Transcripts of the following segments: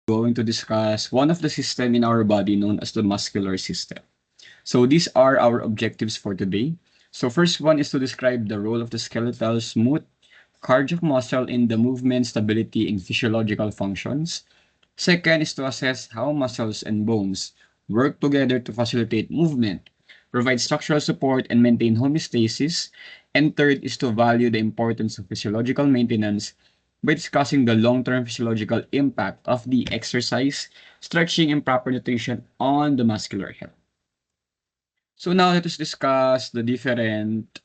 going to discuss one of the system in our body known as the muscular system. So these are our objectives for today. So first one is to describe the role of the skeletal smooth cardiac muscle in the movement, stability, and physiological functions. Second is to assess how muscles and bones work together to facilitate movement, provide structural support, and maintain homeostasis. And third is to value the importance of physiological maintenance by discussing the long-term physiological impact of the exercise, stretching, and proper nutrition on the muscular health. So now let us discuss the different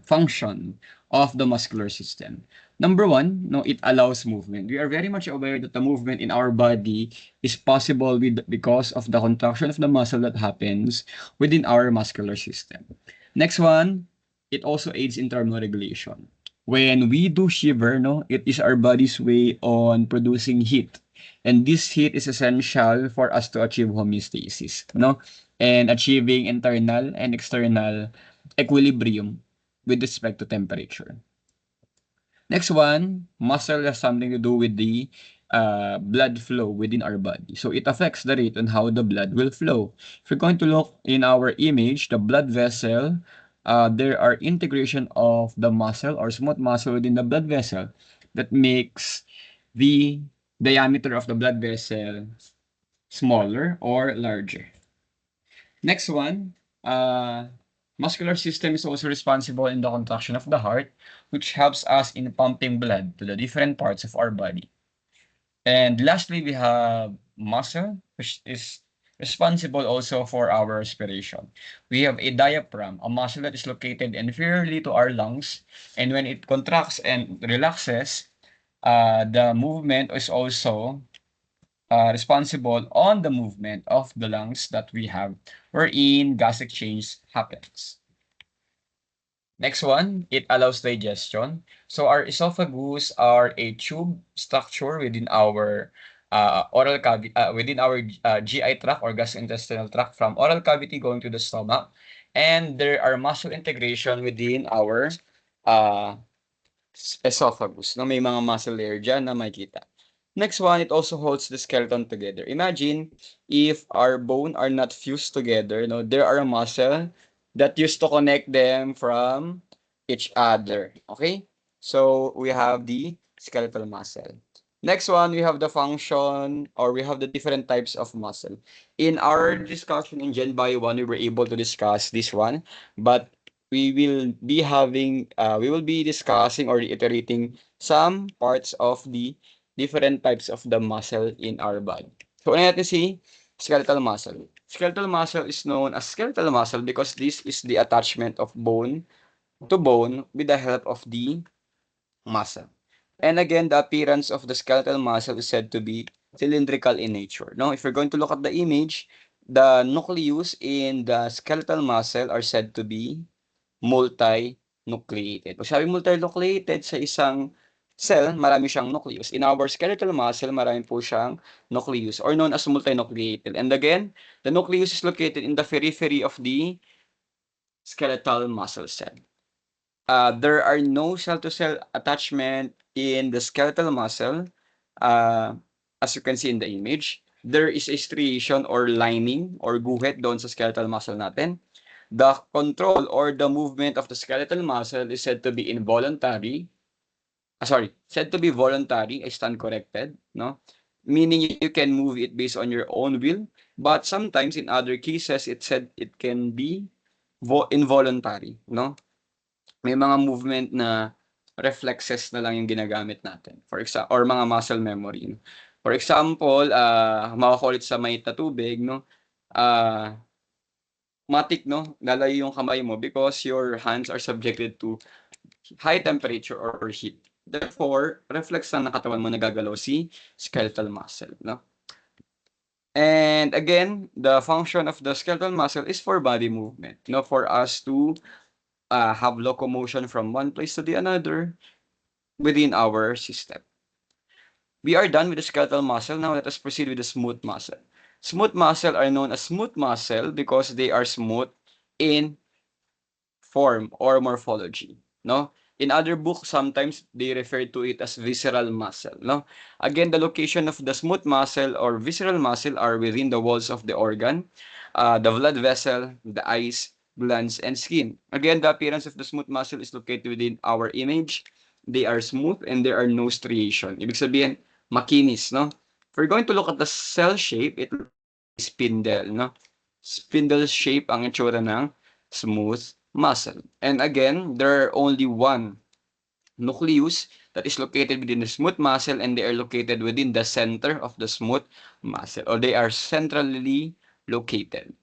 function of the muscular system. Number one, no, it allows movement. We are very much aware that the movement in our body is possible because of the contraction of the muscle that happens within our muscular system. Next one, it also aids in thermoregulation. When we do shiver, no, it is our body's way on producing heat. And this heat is essential for us to achieve homeostasis, no? And achieving internal and external equilibrium with respect to temperature. Next one, muscle has something to do with the blood flow within our body. So it affects the rate on how the blood will flow. If you're going to look in our image, the blood vessel, there are integration of the muscle or smooth muscle within the blood vessel that makes the diameter of the blood vessel smaller or larger. Next one, muscular system is also responsible in the contraction of the heart, which helps us in pumping blood to the different parts of our body. And lastly, we have muscle, which is responsible also for our respiration. We have a diaphragm, a muscle that is located inferiorly to our lungs, and when it contracts and relaxes, the movement is also responsible on the movement of the lungs that we have, wherein gas exchange happens. Next one, it allows digestion. So our esophagus are a tube structure within our oral cavity, within our GI tract or gastrointestinal tract, from oral cavity going to the stomach. And there are muscle integration within our uh, esophagus. No, may mga muscle layer dyan na makikita. Next one, it also holds the skeleton together. Imagine if our bone are not fused together, no, there are a muscle that used to connect them from each other. Okay? So we have the skeletal muscle. Next one, we have the function or we have the different types of muscle. In our discussion in Gen Bio 1, we were able to discuss this one, but we will be discussing or reiterating some parts of the different types of the muscle in our body. So, una natin si skeletal muscle. Skeletal muscle is known as skeletal muscle because this is the attachment of bone to bone with the help of the muscle. And again, the appearance of the skeletal muscle is said to be cylindrical in nature. Now, if you're going to look at the image, the nucleus in the skeletal muscle are said to be multinucleated. Pag sabi multinucleated sa isang cell, marami siyang nucleus. In our skeletal muscle, marami po siyang nucleus or known as multinucleated. And again, the nucleus is located in the periphery of the skeletal muscle cell. There are no cell-to-cell attachment in the skeletal muscle. Uh, as you can see in the image, there is a striation or lining or guhit doon sa skeletal muscle natin. The control or the movement of the skeletal muscle is said to be involuntary. Said to be voluntary. I stand corrected, no? Meaning you can move it based on your own will, but sometimes in other cases, it said it can be involuntary, no? May mga movement na reflexes na lang yung ginagamit natin. For example, or mga muscle memory. For example, makakulit sa may tubig, no? Matik, no? Lalayo yung kamay mo because your hands are subjected to high temperature or heat. Therefore, reflex lang ng katawan mo nagagalaw si skeletal muscle, no? And again, the function of the skeletal muscle is for body movement, no? For us to have locomotion from one place to the another within our system. We are done with the skeletal muscle. Now let us proceed with the smooth muscle. Smooth muscle are known as smooth muscle because they are smooth in form or morphology. No? In other books, sometimes they refer to it as visceral muscle, no? Again, the location of the smooth muscle or visceral muscle are within the walls of the organ, the blood vessel, the eyes, glands, and skin. Again, the appearance of the smooth muscle is located within our image. They are smooth and there are no striation. Ibig sabihin, makinis, no? If we're going to look at the cell shape, it looks like spindle, no? Spindle shape ang itsura ng smooth muscle. And again, there are only one nucleus that is located within the smooth muscle and they are located within the center of the smooth muscle or they are centrally located.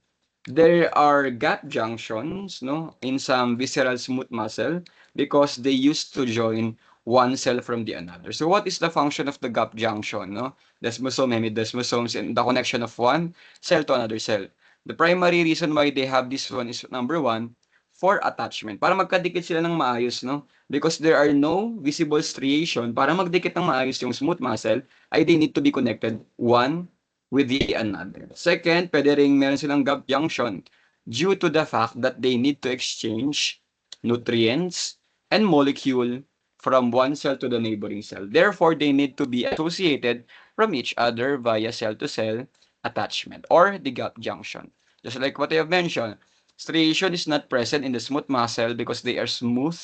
There are gap junctions, no, in some visceral smooth muscle because they used to join one cell from the another. So what is the function of the gap junction, no? Desmosome, hemidesmosomes, and the connection of one cell to another cell. The primary reason why they have this one is number one, for attachment. Para magkadikit sila ng maayos, no? Because there are no visible striation, para magdikit ng maayos yung smooth muscle, ay they need to be connected one with the another. Second, pwede ring meron silang gap junction due to the fact that they need to exchange nutrients and molecule from one cell to the neighboring cell. Therefore, they need to be associated from each other via cell-to-cell attachment or the gap junction. Just like what I have mentioned, striation is not present in the smooth muscle because they are smooth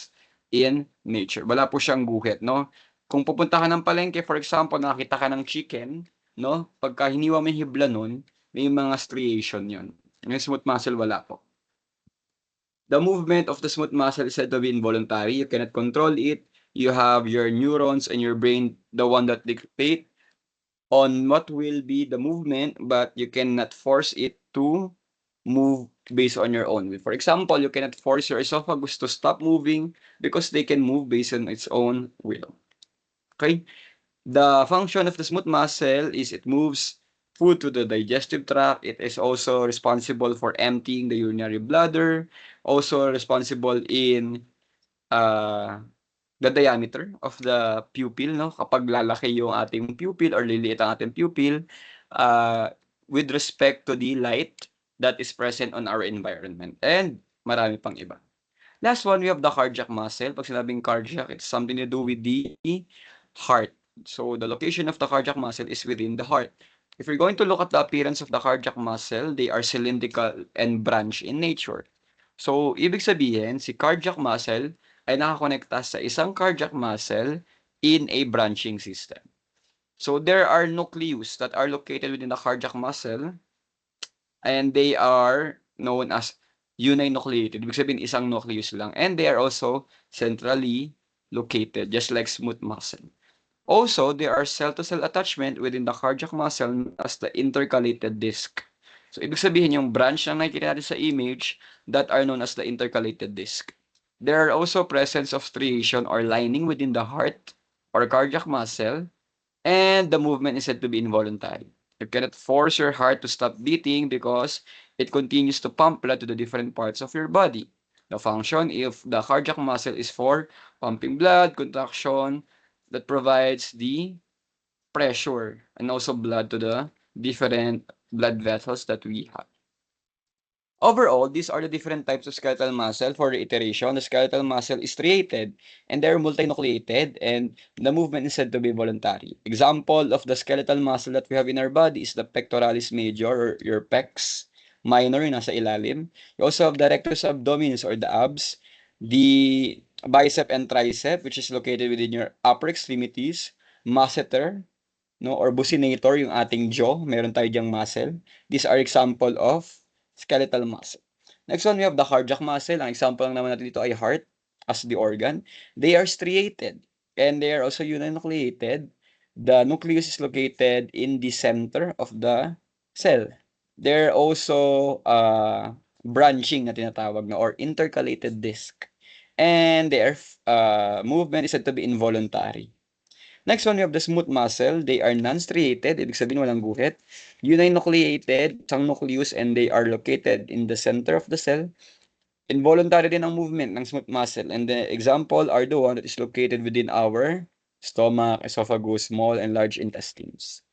in nature. Wala po siyang guhit, no? Kung pupunta ka ng palengke, for example, nakakita ka ng chicken, no? Pagka hiniwa mo yung hibla nun, may mga striation yun. Yung smooth muscle, wala po. The movement of the smooth muscle is said to be involuntary. You cannot control it. You have your neurons and your brain, the one that dictate on what will be the movement, but you cannot force it to move based on your own will. For example, you cannot force your esophagus to stop moving because they can move based on its own will. Okay? The function of the smooth muscle is it moves food to the digestive tract. It is also responsible for emptying the urinary bladder, also responsible in the diameter of the pupil, no? Kapag lalaki yung ating pupil or liliit ang ating pupil, with respect to the light that is present on our environment. And marami pang iba. Last one, we have the cardiac muscle. Pag sinabing cardiac, it's something to do with the heart. So the location of the cardiac muscle is within the heart. If you're going to look at the appearance of the cardiac muscle, they are cylindrical and branch in nature. So, ibig sabihin, si cardiac muscle ay nakakonekta sa isang cardiac muscle in a branching system. So, there are nucleus that are located within the cardiac muscle and they are known as uninucleated. Ibig sabihin, isang nucleus lang. And they are also centrally located, just like smooth muscle. Also, there are cell-to-cell attachment within the cardiac muscle as the intercalated disc. So, ibig sabihin yung branch na nakikita natin sa image that are known as the intercalated disc. There are also presence of striation or lining within the heart or cardiac muscle, and the movement is said to be involuntary. You cannot force your heart to stop beating because it continues to pump blood to the different parts of your body. The function if the cardiac muscle is for pumping blood, contraction, that provides the pressure and also blood to the different blood vessels that we have. Overall, these are the different types of skeletal muscle. For reiteration, the skeletal muscle is striated and they're multinucleated and the movement is said to be voluntary. Example of the skeletal muscle that we have in our body is the pectoralis major or your pecs minor, yung nasa ilalim. You also have the rectus abdominis or the abs, the bicep and tricep, which is located within your upper extremities, masseter, no, or buccinator, yung ating jaw, meron tayo diyang muscle. These are example of skeletal muscle. Next one, we have the cardiac muscle. Ang example lang naman natin dito ay heart as the organ. They are striated and they are also uninucleated. The nucleus is located in the center of the cell. They're also branching na tinatawag na or intercalated disc. And their movement is said to be involuntary. Next one, we have the smooth muscle. They are non-striated, ibig sabihin walang guhit. Uninucleated, isang nucleus, and they are located in the center of the cell. Involuntary din ang movement ng smooth muscle. And the example are the one that is located within our stomach, esophagus, small and large intestines,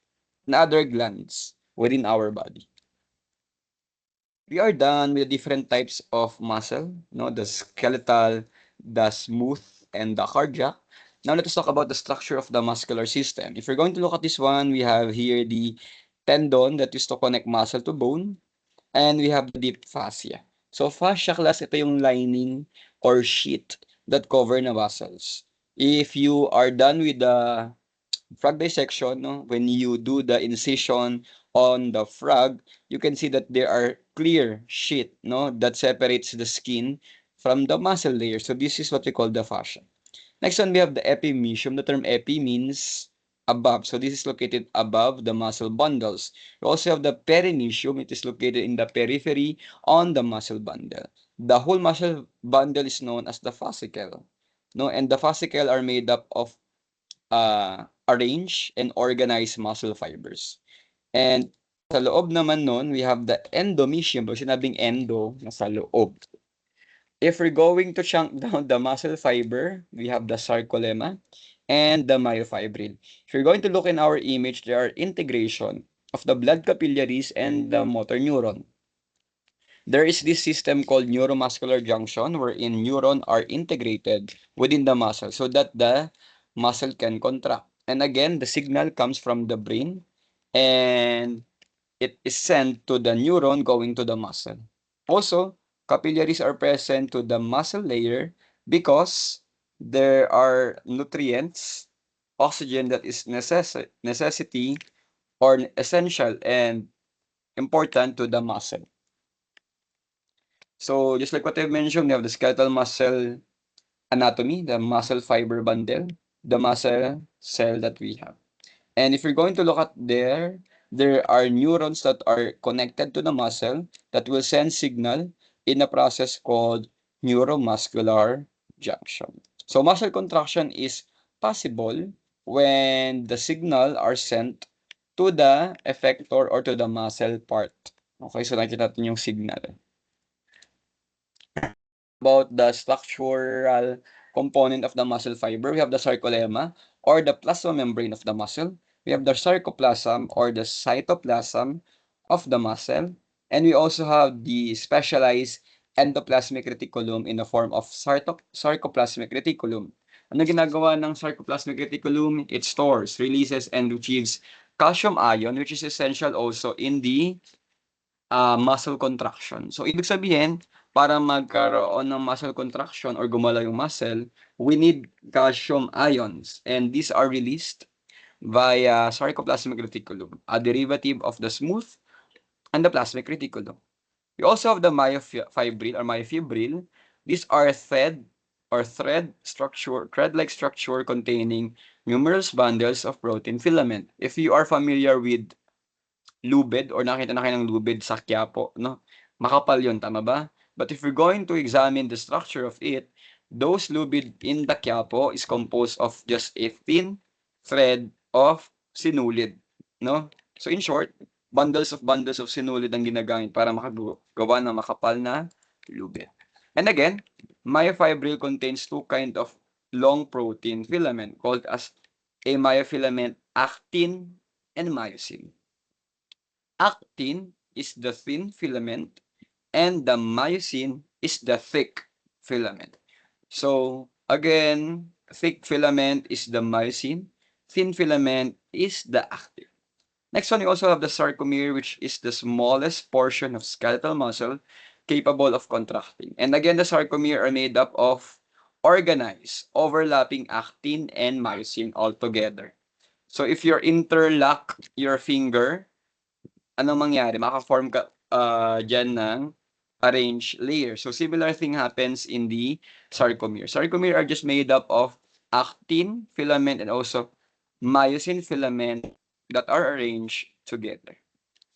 and other glands within our body. We are done with different types of muscle, no? The skeletal, the smooth, and the cardiac. Now let us talk about the structure of the muscular system. If you're going to look at this one, we have here the tendon that used to connect muscle to bone, and we have the deep fascia. So fascia class, ito yung lining or sheet that cover the muscles. If you are done with the frog dissection, no, when you do the incision on the frog, you can see that there are clear sheet, no, that separates the skin from the muscle layer. So this is what we call the fascia. Next one, we have the epimysium. The term epi means above. So this is located above the muscle bundles. We also have the perimysium. It is located in the periphery on the muscle bundle. The whole muscle bundle is known as the fascicle. No, and the fascicle are made up of arranged and organized muscle fibers. And sa loob naman nun, we have the endomysium. Pag sinabing endo, nasa loob. If we're going to chunk down the muscle fiber, we have the sarcolemma and the myofibril. If you're going to look in our image, there are integration of the blood capillaries and the motor neuron. There is this system called neuromuscular junction wherein neurons are integrated within the muscle so that the muscle can contract. And again, the signal comes from the brain and it is sent to the neuron going to the muscle. Also, capillaries are present to the muscle layer because there are nutrients, oxygen that is necessity or essential and important to the muscle. So just like what I've mentioned, we have the skeletal muscle anatomy, the muscle fiber bundle, the muscle cell that we have. And if you're going to look at there are neurons that are connected to the muscle that will send signal in a process called neuromuscular junction. So muscle contraction is possible when the signal are sent to the effector or to the muscle part. Okay, so nakita natin yung signal. About the structural component of the muscle fiber, we have the sarcolemma or the plasma membrane of the muscle. We have the sarcoplasm or the cytoplasm of the muscle. And we also have the specialized endoplasmic reticulum in the form of sarcoplasmic reticulum. Ano ginagawa ng sarcoplasmic reticulum? It stores, releases, and retrieves calcium ion, which is essential also in the muscle contraction. So, ibig sabihin, para magkaroon ng muscle contraction or gumalaw yung muscle, we need calcium ions. And these are released via sarcoplasmic reticulum, a derivative of the smooth and the plasmic reticulum. We also have the myofibril or myofibril. These are thread-like structure containing numerous bundles of protein filament. If you are familiar with lubid or nakita na kayo ng lubid sa Quiapo, no? Makapal yun, tama ba? But if we're going to examine the structure of it, those lubid in the Quiapo is composed of just a thin thread of sinulid, no? So in short, bundles of sinulid ang ginagamit para makagawa ng makapal na lubid. And again, myofibril contains two kind of long protein filament called as a myofilament actin and myosin. Actin is the thin filament and the myosin is the thick filament. So again, thick filament is the myosin, thin filament is the actin. Next one, we also have the sarcomere, which is the smallest portion of skeletal muscle capable of contracting. And again, the sarcomere are made up of organized, overlapping actin and myosin all together. So if you interlock your finger, anong mangyari? Maka-form ka dyan ng arranged layer. So, similar thing happens in the sarcomere. Sarcomere are just made up of actin filament and also myosin filament that are arranged together.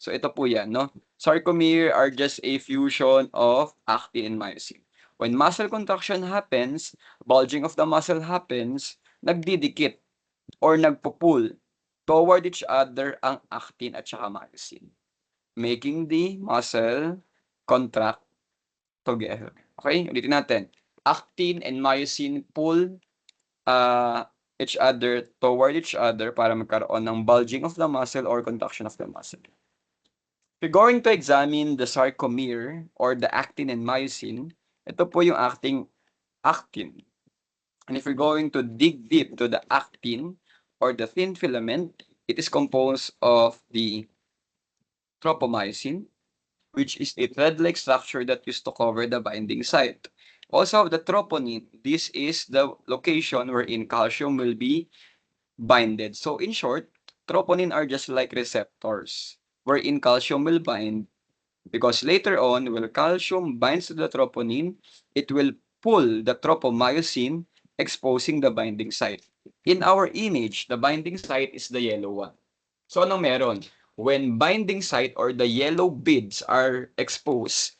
So, ito po yan, no? Sarcomere are just a fusion of actin and myosin. When muscle contraction happens, bulging of the muscle happens, nagdidikit or nagpo-pull toward each other ang actin at saka myosin, making the muscle contract together. Okay, ulitin natin. Actin and myosin pull each other toward each other para magkaroon ng bulging of the muscle or contraction of the muscle. We're going to examine the sarcomere or the actin and myosin. Ito po yung actin. And if we're going to dig deep to the actin or the thin filament, it is composed of the tropomyosin, which is a thread-like structure that used to cover the binding site. Also, the troponin, this is the location wherein calcium will be binded. So in short, troponin are just like receptors wherein calcium will bind, because later on, when calcium binds to the troponin, it will pull the tropomyosin, exposing the binding site. In our image, the binding site is the yellow one. So anong meron? When binding site or the yellow beads are exposed,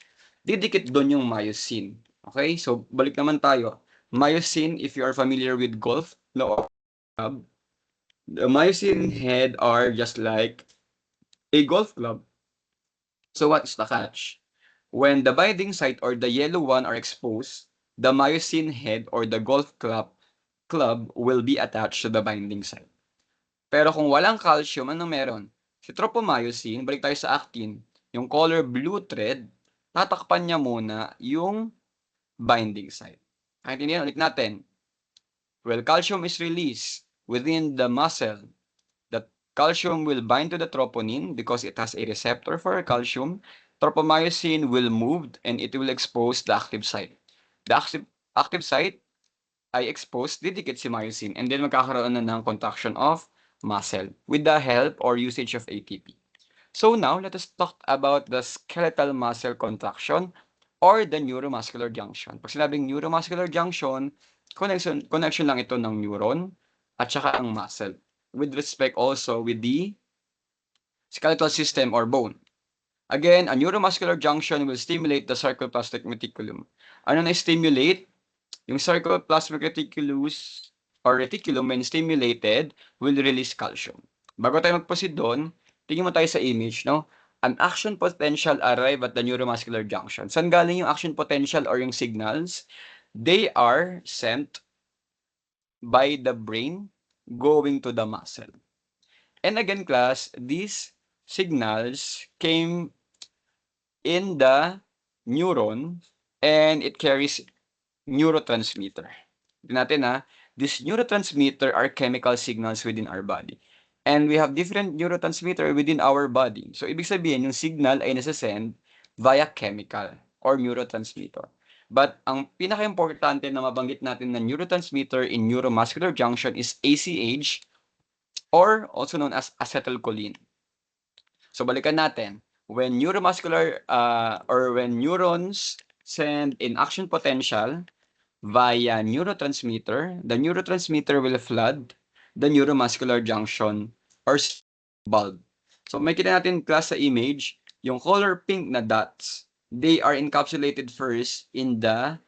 didikit doon yung myosin. Okay? So balik naman tayo. Myosin, if you are familiar with golf, no, the myosin head are just like a golf club. So what is the catch? When the binding site or the yellow one are exposed, the myosin head or the golf club will be attached to the binding site. Pero kung walang calcium, anong meron? Si tropomyosin, balik tayo sa actin, yung color blue thread, tatakpan niya muna yung binding site. Kaintindihan ulit natin. Well, calcium is released within the muscle. The calcium will bind to the troponin because it has a receptor for calcium. Tropomyosin will move and it will expose the active site. The active site ay exposed, didikit si myosin, and then magkakaroon na ng contraction of muscle with the help or usage of ATP. So now, let us talk about the skeletal muscle contraction or the neuromuscular junction. Pag sinabing neuromuscular junction, connection lang ito ng neuron at saka ang muscle. With respect also with the skeletal system or bone. Again, a neuromuscular junction will stimulate the sarcoplasmic reticulum. Ano na-stimulate? Yung sarcoplasmic reticulus or reticulum when stimulated will release calcium. Bago tayo mag-proceed doon, tingin mo tayo sa image, no? An action potential arrive at the neuromuscular junction. Saan galing yung action potential or yung signals? They are sent by the brain going to the muscle. And again, class, these signals came in the neuron and it carries neurotransmitter. Tignan natin ha, these neurotransmitter are chemical signals within our body. And we have different neurotransmitter within our body. So, ibig sabihin, yung signal ay nasa-send via chemical or neurotransmitter. But ang pinaka-importante na mabanggit natin na neurotransmitter in neuromuscular junction is ACH or also known as acetylcholine. So, balikan natin. When neuromuscular or when neurons send in action potential via neurotransmitter, the neurotransmitter will flood the neuromuscular junction or bulb. So makikita natin class sa image, yung color pink na dots, they are encapsulated first in the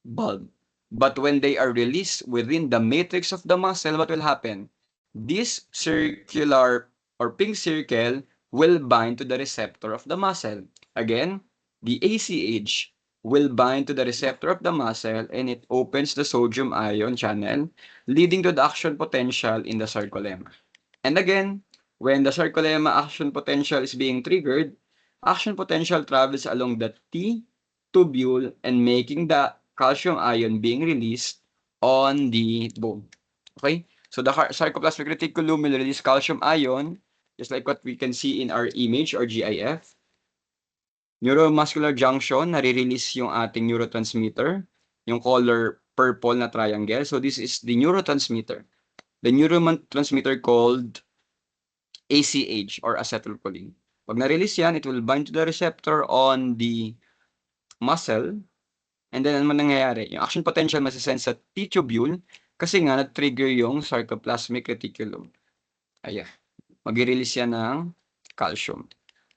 bulb. But when they are released within the matrix of the muscle, what will happen? This circular or pink circle will bind to the receptor of the muscle. Again, the ACH will bind to the receptor of the muscle and it opens the sodium ion channel, leading to the action potential in the sarcolemma. And again, when the sarcolemma action potential is being triggered, action potential travels along the T tubule and making the calcium ion being released on the bone. Okay? So the sarcoplasmic reticulum will release calcium ion, just like what we can see in our image or GIF. Neuromuscular junction, nare-release yung ating neurotransmitter, yung color purple na triangle. So this is the neurotransmitter. The neurotransmitter called ACH or acetylcholine. Pag na-release yan, it will bind to the receptor on the muscle. And then, ano nangyayari? Yung action potential masasend sa T-tubule kasi nga nag-trigger yung sarcoplasmic reticulum. Ayan. Mag-release yan ng calcium.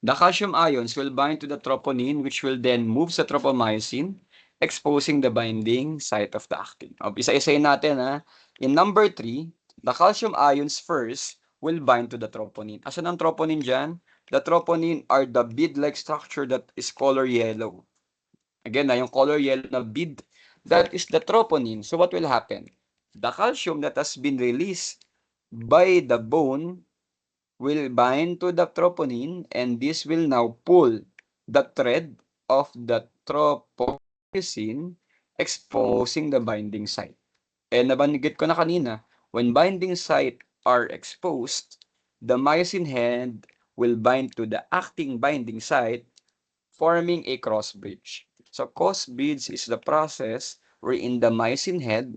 The calcium ions will bind to the troponin which will then move sa tropomyosin, exposing the binding site of the actin. O, isa-isayin natin ha. In number 3, the calcium ions first will bind to the troponin. Asan ang troponin dyan? The troponin are the bead-like structure that is color yellow. Again, yung color yellow na bead, that is the troponin. So what will happen? The calcium that has been released by the bone will bind to the troponin and this will now pull the thread of the tropomyosin, exposing the binding site. nabanggit ko na kanina, when binding site are exposed, the myosin head will bind to the acting binding site, forming a cross bridge. So cross bridge is the process wherein the myosin head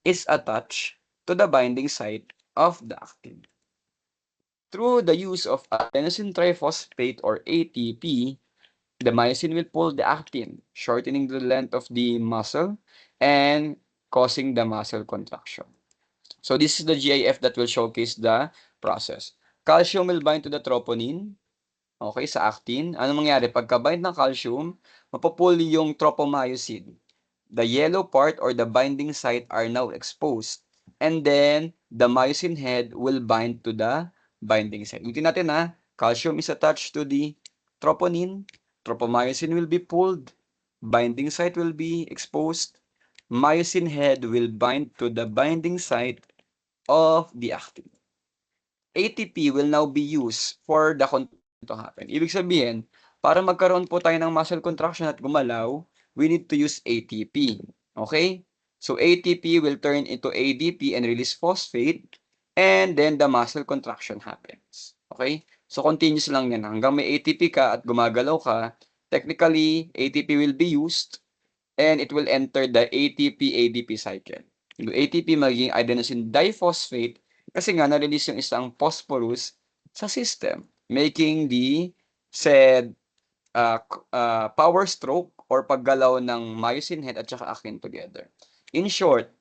is attached to the binding site of the actin. Through the use of adenosine triphosphate or ATP, the myosin will pull the actin, shortening the length of the muscle and causing the muscle contraction. So this is the GIF that will showcase the process. Calcium will bind to the troponin, okay, sa actin. Ano mangyari? Pagka-bind ng calcium, mapupull yung tropomyosin. The yellow part or the binding site are now exposed. And then, the myosin head will bind to the binding site. Ulitin natin ha. Calcium is attached to the troponin. Tropomyosin will be pulled. Binding site will be exposed. Myosin head will bind to the binding site of the actin. ATP will now be used for the contraction to happen. Ibig sabihin, para magkaroon po tayo ng muscle contraction at gumalaw, we need to use ATP. Okay? So ATP will turn into ADP and release phosphate, and then the muscle contraction happens. Okay? So continuous lang yan. Hanggang may ATP ka at gumagalaw ka, technically, ATP will be used and it will enter the ATP-ADP cycle. Yung ATP magiging adenosine diphosphate kasi nga na-release yung isang phosphorus sa system, making the said power stroke or paggalaw ng myosin head at saka actin together. In short,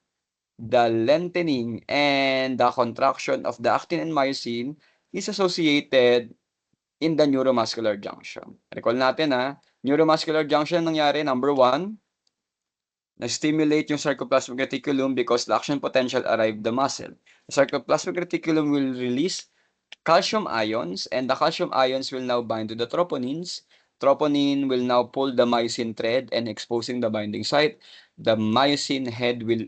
the lengthening and the contraction of the actin and myosin is associated in the neuromuscular junction. Recall natin neuromuscular junction nangyari, number 1, na-stimulate yung sarcoplasmic reticulum because the action potential arrived the muscle. The sarcoplasmic reticulum will release calcium ions, and the calcium ions will now bind to the troponins. Troponin will now pull the myosin thread and exposing the binding site. The myosin head will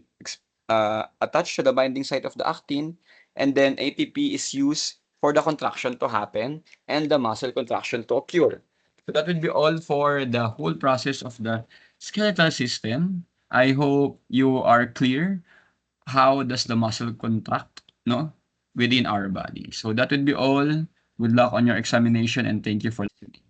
attach to the binding site of the actin, and then ATP is used for the contraction to happen and the muscle contraction to occur. So that would be all for the whole process of the skeletal system. I hope you are clear how does the muscle contract, no, within our body. So that would be all. Good luck on your examination and thank you for listening.